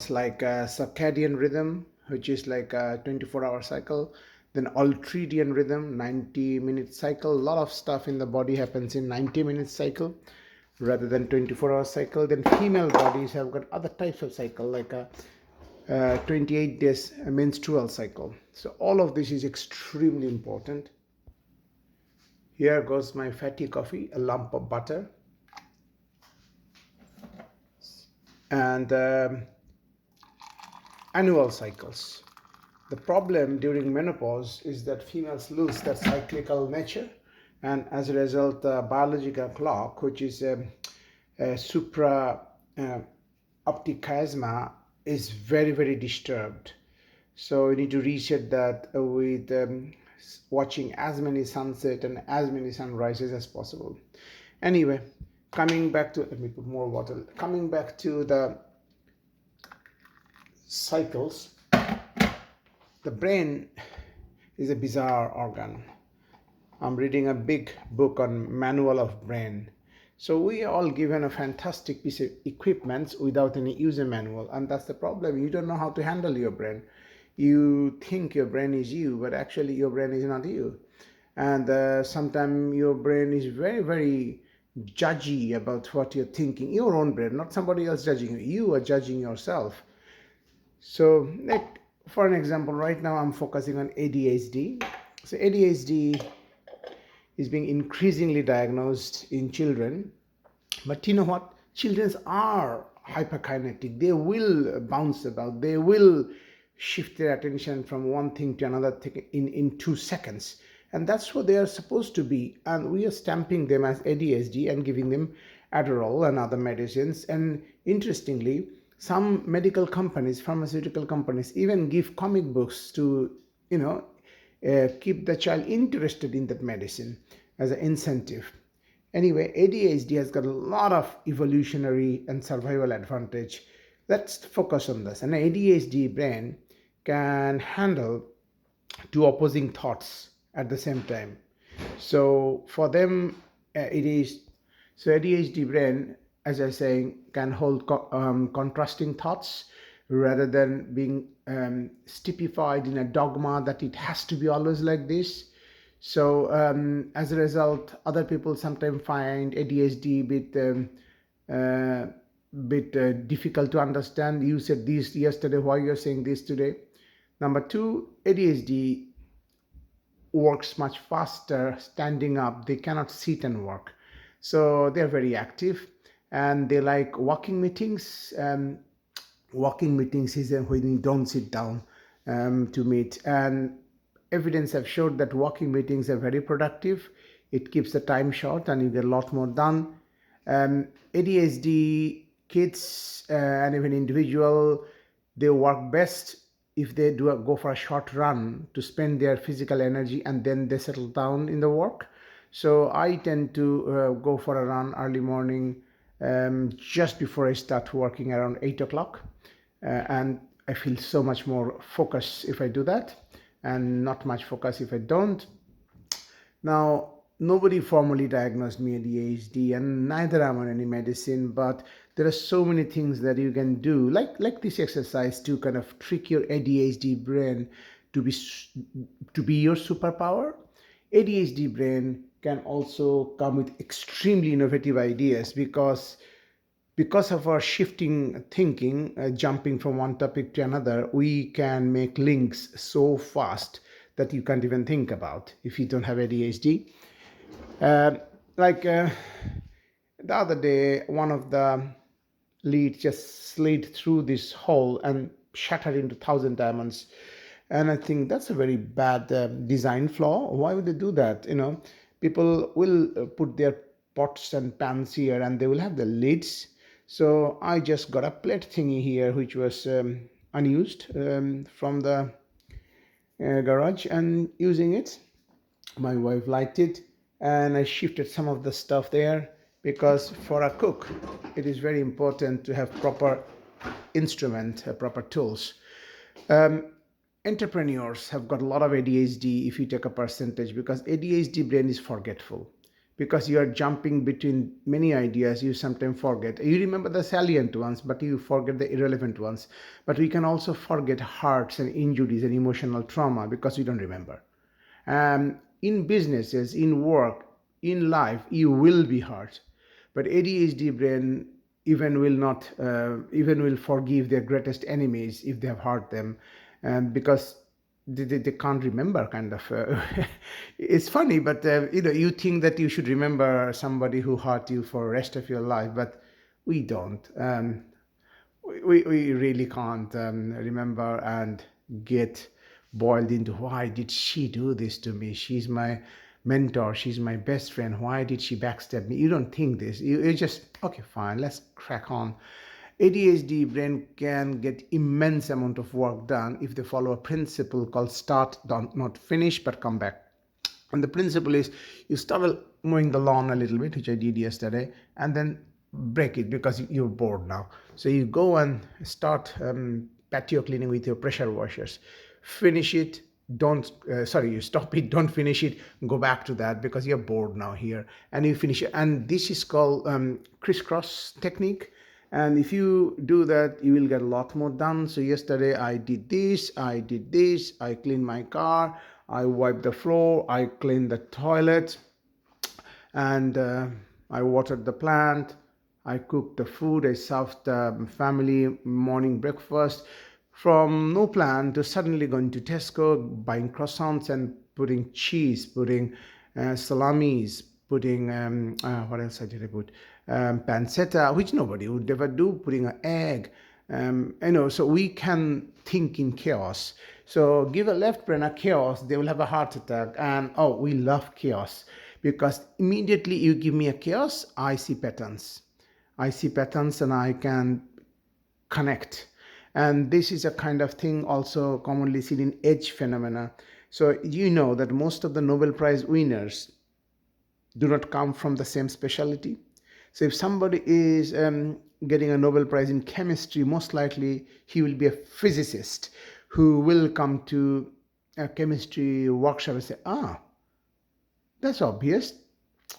It's like a circadian rhythm, which is like a 24-hour cycle. Then ultradian rhythm, 90-minute cycle. A lot of stuff in the body happens in 90-minute cycle rather than 24-hour cycle. Then female bodies have got other types of cycle like a 28 days menstrual cycle. So all of this is extremely important. Here goes my fatty coffee, a lump of butter, and annual cycles. The problem during menopause is that females lose their cyclical nature, and as a result, the biological clock, which is a supra optic chiasma, is very, very disturbed. So we need to reset that with watching as many sunset and as many sunrises as possible. Anyway, coming back to, let me put more water. Coming back to the cycles, the brain is a bizarre organ. I'm reading a big book on manual of brain. So we are all given a fantastic piece of equipment without any user manual, and that's the problem. You don't know how to handle your brain. You think your brain is you, but actually your brain is not you. And sometimes your brain is very, very judgy about what you're thinking. Your own brain, not somebody else judging you. You are judging yourself. So, like for an example, right now I'm focusing on ADHD. So ADHD is being increasingly diagnosed in children. But you know what? Children are hyperkinetic. They will bounce about. They will shift their attention from one thing to another thing in 2 seconds. And that's what they are supposed to be. And we are stamping them as ADHD and giving them Adderall and other medicines. And interestingly, some medical companies, pharmaceutical companies, even give comic books to, keep the child interested in that medicine as an incentive. Anyway, ADHD has got a lot of evolutionary and survival advantage. Let's focus on this. An ADHD brain can handle two opposing thoughts at the same time. So for them, it is so ADHD brain, as I was saying, can hold contrasting thoughts rather than being stupefied in a dogma that it has to be always like this. So as a result, other people sometimes find ADHD bit difficult to understand. You said this yesterday, why you're saying this today? Number two, ADHD works much faster standing up. They cannot sit and work. So they're very active and they like walking meetings. Walking meetings is when you don't sit down to meet. And evidence have showed that walking meetings are very productive. It keeps the time short and you get a lot more done. ADHD kids and even individual, they work best if they go for a short run to spend their physical energy and then they settle down in the work. So I tend to go for a run early morning just before I start working around 8 o'clock. And I feel so much more focused if I do that and not much focus if I don't. Now, nobody formally diagnosed me ADHD and neither am on any medicine, but there are so many things that you can do, like this exercise to kind of trick your ADHD brain to be your superpower. ADHD brain can also come with extremely innovative ideas because of our shifting thinking, jumping from one topic to another, we can make links so fast that you can't even think about if you don't have ADHD. Uh, like the other day, one of the leads just slid through this hole and shattered into 1,000 diamonds. And I think that's a very bad design flaw. Why would they do that? People will put their pots and pans here and they will have the lids. So I just got a plate thingy here which was unused from the garage and using it. My wife liked it and I shifted some of the stuff there because for a cook it is very important to have proper instrument, proper tools. Entrepreneurs have got a lot of ADHD if you take a percentage because ADHD brain is forgetful. because you are jumping between many ideas. You sometimes forget, you remember the salient ones but you forget the irrelevant ones. But we can also forget hurts and injuries and emotional trauma because we don't remember. In businesses, in work, in life, you will be hurt. But ADHD brain even will forgive their greatest enemies if they have hurt them, because they can't remember, kind of. It's funny, but you think that you should remember somebody who hurt you for the rest of your life, but we don't. We really can't remember and get boiled into why did she do this to me. She's my mentor, she's my best friend, why did she backstab me? You don't think this. You just, okay, fine, let's crack on. ADHD brain can get immense amount of work done if they follow a principle called start, don't, not finish, but come back. And the principle is, you start mowing the lawn a little bit, which I did yesterday, and then break it because you're bored now. So you go and start patio cleaning with your pressure washers. Finish it, don't, you stop it, don't finish it, go back to that because you're bored now here, and you finish it. And this is called crisscross technique. And if you do that, you will get a lot more done. So yesterday I did this, I cleaned my car, I wiped the floor, I cleaned the toilet, and I watered the plant, I cooked the food, I served the family morning breakfast. From no plan to suddenly going to Tesco, buying croissants and putting cheese, putting salamis, putting what else did I put? Pancetta, which nobody would ever do, putting an egg. So we can think in chaos. So give a left brain a chaos, they will have a heart attack. And oh, we love chaos because immediately you give me a chaos, I see patterns. And I can connect. And this is a kind of thing also commonly seen in edge phenomena. So you know that most of the Nobel Prize winners do not come from the same specialty. So if somebody is getting a Nobel Prize in chemistry, most likely he will be a physicist who will come to a chemistry workshop and say, that's obvious.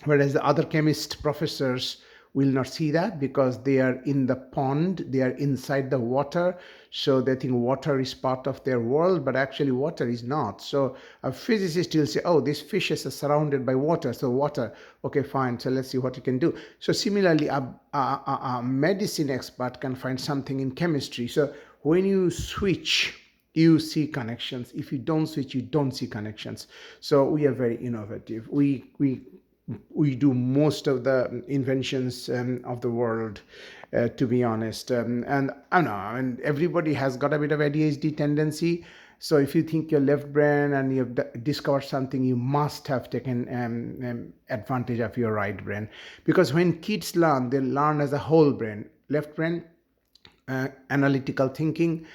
Whereas the other chemist professors will not see that because they are in the pond, they are inside the water, so they think water is part of their world, but actually water is not. So a physicist will say, oh, these fishes are surrounded by water, so water, okay, fine, so let's see what you can do. So similarly, a medicine expert can find something in chemistry. So when you switch, you see connections. If you don't switch, you don't see connections. So we are very innovative. We do most of the inventions of the world, to be honest. And I don't know, and everybody has got a bit of ADHD tendency. So if you think your left brain and you've discovered something, you must have taken advantage of your right brain. Because when kids learn, they learn as a whole brain. Left brain, analytical thinking,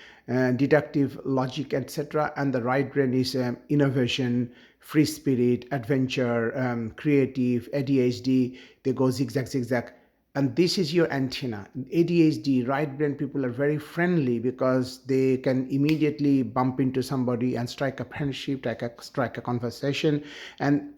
deductive logic, etc. And the right brain is innovation, free spirit, adventure, creative, ADHD. They go zigzag, zigzag. And this is your antenna. ADHD, right brain people are very friendly because they can immediately bump into somebody and strike a friendship, strike a conversation, and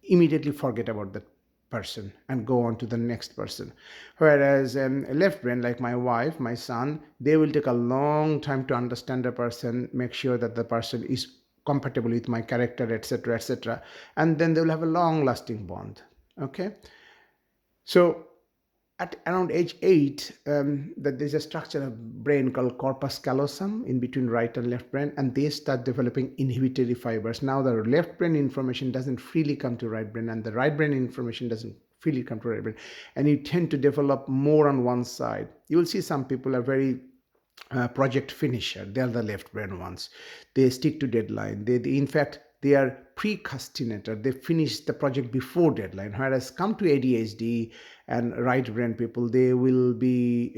immediately forget about that person and go on to the next person. Whereas left brain, like my wife, my son, they will take a long time to understand a person, make sure that the person is compatible with my character, etc., etc., and then they will have a long lasting bond. Okay, so at around age 8, that there's a structure of brain called corpus callosum in between right and left brain, and they start developing inhibitory fibers. Now the left brain information doesn't freely come to right brain, and the right brain information doesn't freely come to right brain, and you tend to develop more on one side. You will see some people are very project finisher. They are the left brain ones. They stick to deadline. They in fact, they are procrastinator. They finish the project before deadline. Whereas come to ADHD and right brain people, they will be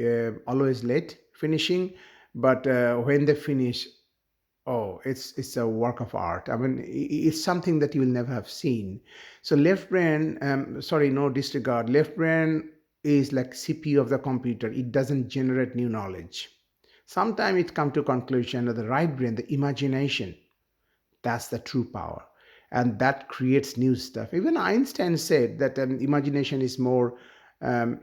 always late finishing, but when they finish, oh, it's a work of art. I mean, it's something that you will never have seen. So left brain, no disregard, left brain is like CPU of the computer. It doesn't generate new knowledge. Sometimes it come to conclusion that the right brain, the imagination, that's the true power. and that creates new stuff. Even Einstein said that imagination is more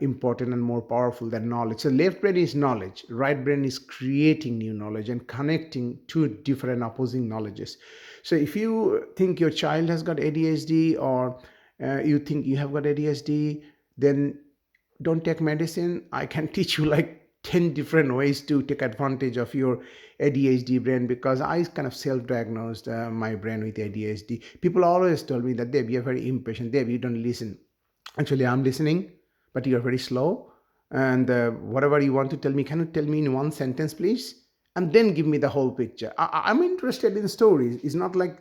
important and more powerful than knowledge. So left brain is knowledge, right brain is creating new knowledge and connecting two different opposing knowledges. So if you think your child has got ADHD, or you think you have got ADHD, then don't take medicine. I can teach you like 10 different ways to take advantage of your ADHD brain, because I kind of self-diagnosed my brain with ADHD. People always told me that, Deb, you're very impatient. Deb, you don't listen. Actually, I'm listening, but you're very slow. And whatever you want to tell me, can you tell me in one sentence, please? And then give me the whole picture. I'm interested in stories. It's not like,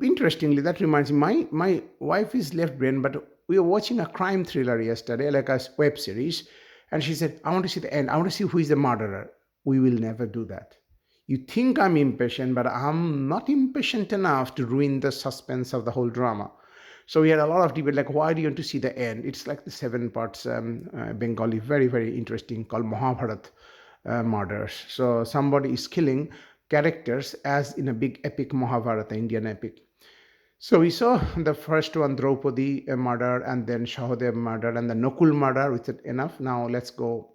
interestingly, that reminds me, my wife is left brain, but we were watching a crime thriller yesterday, like a web series. And she said, I want to see the end. I want to see who is the murderer. We will never do that. You think I'm impatient, but I'm not impatient enough to ruin the suspense of the whole drama. So we had a lot of debate, like, why do you want to see the end? It's like the 7 parts Bengali, very, very interesting, called Mahabharat murders. So somebody is killing characters as in a big epic Mahabharata, Indian epic. So we saw the first one, Draupadi murder, and then Shahadev murder, and the Nakul murder. With it enough, now let's go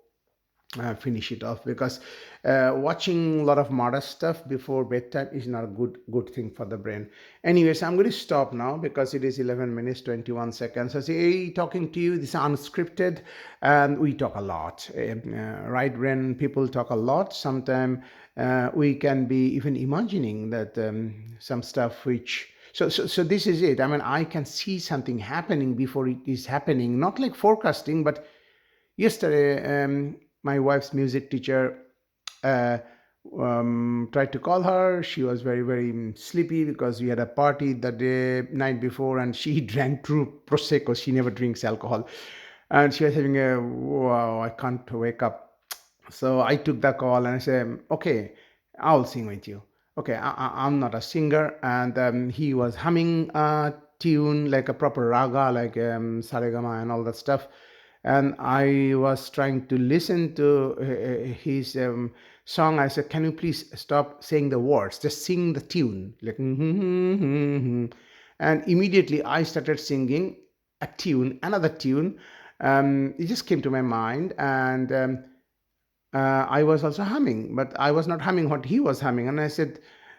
finish it off, because watching a lot of murder stuff before bedtime is not a good thing for the brain. Anyways, I'm going to stop now because it is 11 minutes 21 seconds. I say, hey, talking to you, this is unscripted, and we talk a lot. Right brain people talk a lot. Sometimes we can be even imagining that some stuff which. So this is it. I mean, I can see something happening before it is happening, not like forecasting, but yesterday, my wife's music teacher tried to call her. She was very, very sleepy because we had a party the night before, and she drank true Prosecco. She never drinks alcohol. And she was having a, wow, I can't wake up. So I took the call and I said, okay, I'll sing with you. Okay, I'm not a singer. And he was humming a tune, like a proper raga, like Saregama and all that stuff. And I was trying to listen to his song. I said, can you please stop saying the words, just sing the tune, like and immediately I started singing a tune, another tune. It just came to my mind, and I was also humming, but I was not humming what he was humming. And I said,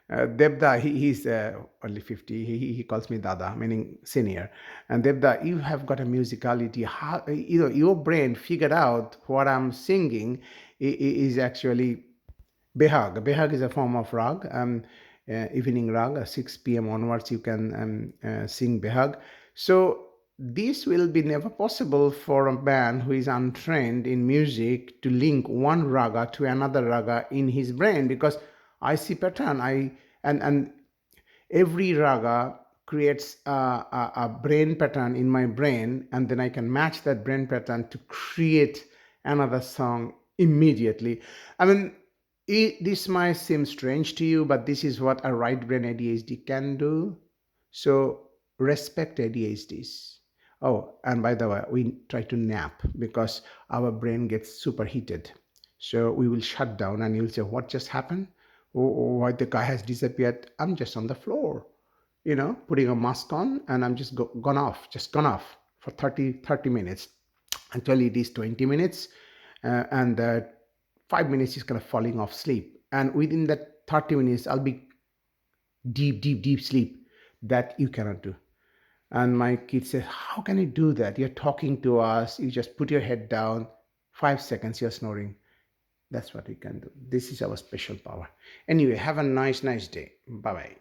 Debda, he's only 50. He calls me Dada, meaning senior. And Debda, you have got a musicality. How, your brain figured out what I'm singing is actually behag. Behag is a form of rag, evening rag. 6 p.m. onwards, you can sing behag. So this will be never possible for a man who is untrained in music to link one raga to another raga in his brain, because I see pattern. And every raga creates a brain pattern in my brain, and then I can match that brain pattern to create another song immediately. I mean, this might seem strange to you, but this is what a right brain ADHD can do. So respect ADHDs. Oh, and by the way, we try to nap because our brain gets superheated. So we will shut down and you'll say, what just happened? Why the guy has disappeared? I'm just on the floor, putting a mask on, and I'm just gone off for 30 minutes until it is 20 minutes. And 5 minutes is kind of falling off sleep. And within that 30 minutes, I'll be deep sleep that you cannot do. And my kid says, how can you do that? You're talking to us. You just put your head down. 5 seconds, you're snoring. That's what we can do. This is our special power. Anyway, have a nice day. Bye-bye.